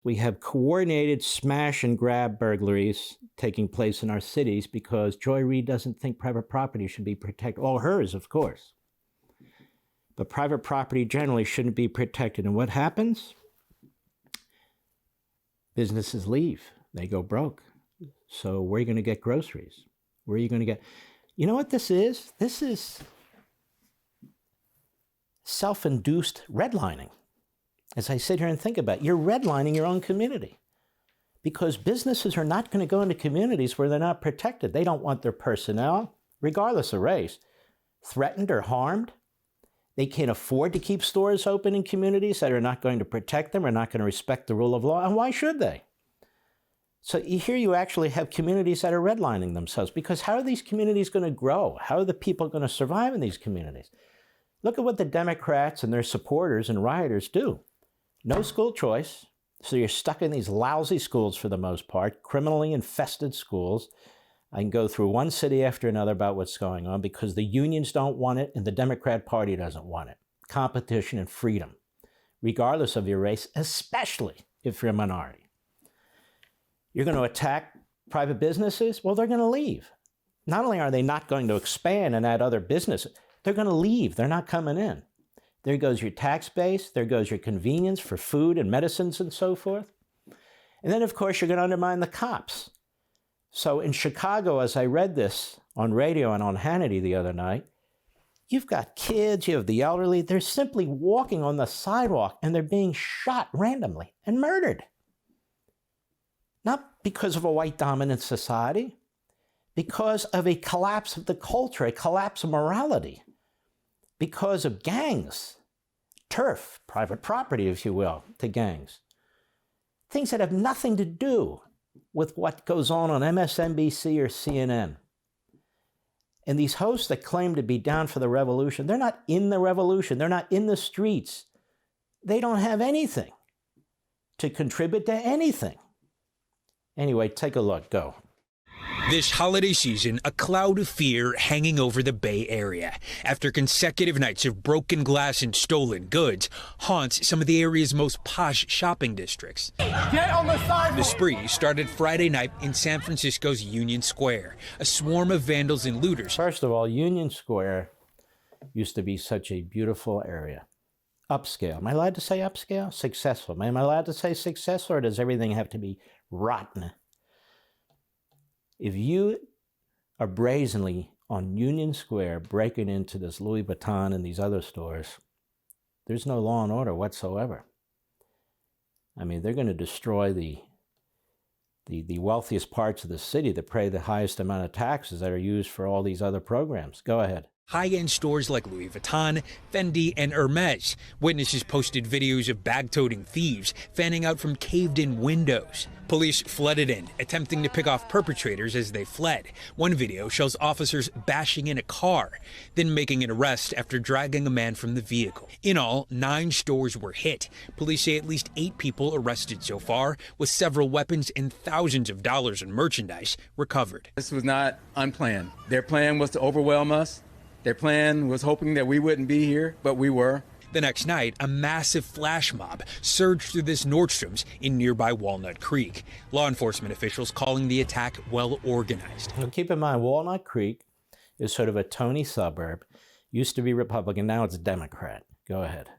We have coordinated smash and grab burglaries taking place in our cities because Joy Reid doesn't think private property should be protected. All hers, of course. But private property generally shouldn't be protected. And what happens? Businesses leave. They go broke. So where are you going to get groceries? Where are you going to get... You know what this is? This is self-induced redlining. As I sit here and think about it, you're redlining your own community because businesses are not going to go into communities where they're not protected. They don't want their personnel, regardless of race, threatened or harmed. They can't afford to keep stores open in communities that are not going to protect them or not going to respect the rule of law. And why should they? So here you actually have communities that are redlining themselves because how are these communities going to grow? How are the people going to survive in these communities? Look at what the Democrats and their supporters and rioters do. No school choice, so you're stuck in these lousy schools for the most part, criminally infested schools. I can go through one city after another about what's going on because the unions don't want it and the Democrat Party doesn't want it. Competition and freedom, regardless of your race, especially if you're a minority. You're going to attack private businesses? Well, they're going to leave. Not only are they not going to expand and add other businesses, they're going to leave. They're not coming in. There goes your tax base. There goes your convenience for food and medicines and so forth. And then, of course, you're going to undermine the cops. So in Chicago, as I read this on radio and on Hannity the other night, you've got kids, you have the elderly. They're simply walking on the sidewalk and they're being shot randomly and murdered. Not because of a white dominant society, because of a collapse of the culture, a collapse of morality. Because of gangs, turf, private property, if you will, to gangs. Things that have nothing to do with what goes on MSNBC or CNN. And these hosts that claim to be down for the revolution, they're not in the revolution. They're not in the streets. They don't have anything to contribute to anything. Anyway, take a look. Go. This holiday season, a cloud of fear hanging over the Bay Area after consecutive nights of broken glass and stolen goods haunts some of the area's most posh shopping districts. Get on the sidewalk! The spree started Friday night in San Francisco's Union Square. A swarm of vandals and looters. First of all, Union Square used to be such a beautiful area. Upscale. Am I allowed to say upscale? Successful. Am I allowed to say successful, or does everything have to be rotten? If you are brazenly on Union Square breaking into this Louis Vuitton and these other stores, there's no law and order whatsoever. I mean, they're going to destroy the wealthiest parts of the city that pay the highest amount of taxes that are used for all these other programs. Go ahead. High-end stores like Louis Vuitton, Fendi, and Hermes. Witnesses posted videos of bag-toting thieves fanning out from caved-in windows. Police flooded in, attempting to pick off perpetrators as they fled. One video shows officers bashing in a car, then making an arrest after dragging a man from the vehicle. In all, 9 stores were hit. Police say at least 8 people arrested so far, with several weapons and thousands of dollars in merchandise recovered. This was not unplanned. Their plan was to overwhelm us. Their plan was hoping that we wouldn't be here, but we were. The next night, a massive flash mob surged through this Nordstrom's in nearby Walnut Creek. Law enforcement officials calling the attack well organized. Now keep in mind, Walnut Creek is sort of a Tony suburb. Used to be Republican, now it's Democrat. Go ahead.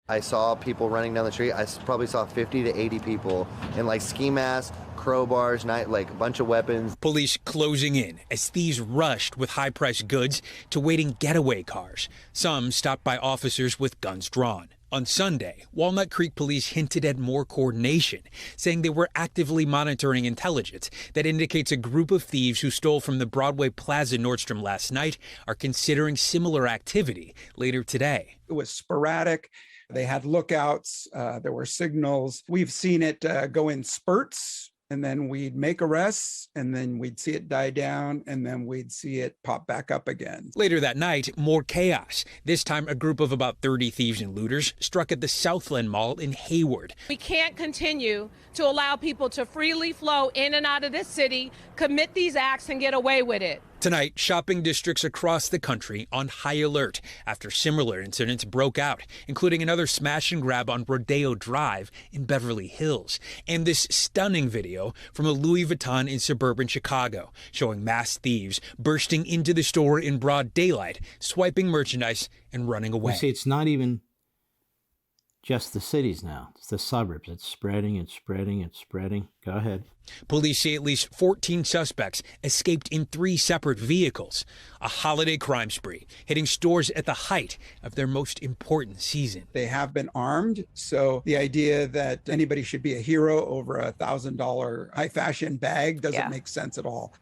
I saw people running down the street. I probably saw 50 to 80 people in like ski masks, crowbars, like a bunch of weapons. Police closing in as thieves rushed with high-priced goods to waiting getaway cars. Some stopped by officers with guns drawn. On Sunday, Walnut Creek police hinted at more coordination, saying they were actively monitoring intelligence that indicates a group of thieves who stole from the Broadway Plaza Nordstrom last night are considering similar activity later today. It was sporadic. They had lookouts. There were signals. We've seen it go in spurts, and then we'd make arrests, and then we'd see it die down, and then we'd see it pop back up again. Later that night, more chaos. This time, a group of about 30 thieves and looters struck at the Southland Mall in Hayward. We can't continue to allow people to freely flow in and out of this city, commit these acts, and get away with it. Tonight, shopping districts across the country on high alert after similar incidents broke out, including another smash and grab on Rodeo Drive in Beverly Hills, and this stunning video from a Louis Vuitton in suburban Chicago showing masked thieves bursting into the store in broad daylight, swiping merchandise and running away. You see, it's not even just the cities now. It's the suburbs. It's spreading, it's spreading, it's spreading. Go ahead. Police say at least 14 suspects escaped in 3 separate vehicles. A holiday crime spree, hitting stores at the height of their most important season. They have been armed, so the idea that anybody should be a hero over a $1,000 high fashion bag doesn't make sense at all.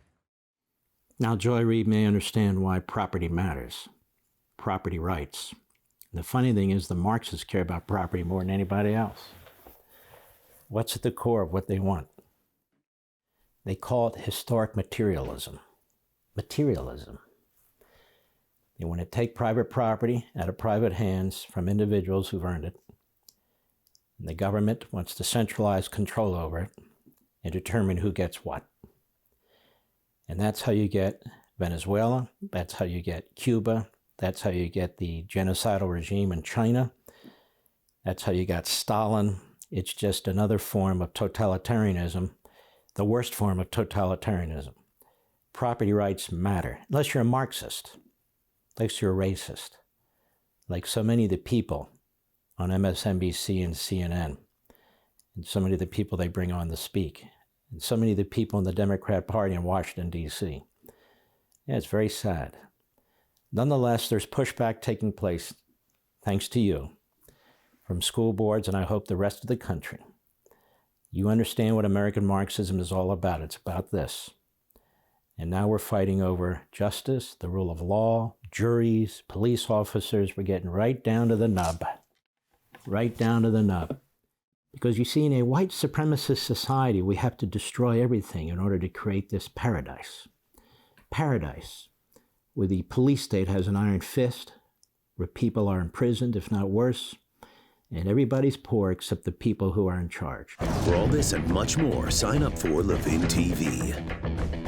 Now, Joy Reid may understand why property matters. Property rights. The funny thing is the Marxists care about property more than anybody else. What's at the core of what they want? They call it historic materialism. Materialism. They want to take private property out of private hands from individuals who've earned it. And the government wants to centralize control over it and determine who gets what. And that's how you get Venezuela. That's how you get Cuba. That's how you get the genocidal regime in China. That's how you got Stalin. It's just another form of totalitarianism, the worst form of totalitarianism. Property rights matter, unless you're a Marxist, unless you're a racist, like so many of the people on MSNBC and CNN, and so many of the people they bring on to speak, and so many of the people in the Democrat Party in Washington, D.C. Yeah, it's very sad. Nonetheless, there's pushback taking place, thanks to you, from school boards and I hope the rest of the country. You understand what American Marxism is all about. It's about this. And now we're fighting over justice, the rule of law, juries, police officers. We're getting right down to the nub. Right down to the nub. Because you see, in a white supremacist society, we have to destroy everything in order to create this paradise. Paradise. Where the police state has an iron fist, where people are imprisoned, if not worse, and everybody's poor except the people who are in charge. For all this and much more, sign up for Levin TV.